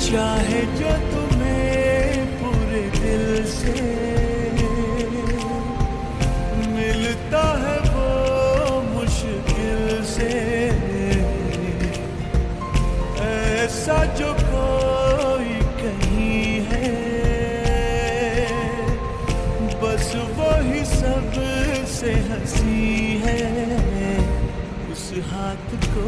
चाहे जो तुम्हें पूरे दिल से, मिलता है वो मुश्किल से। ऐसा जो कोई कहीं है, बस वही सबसे हंसी है। उस हाथ को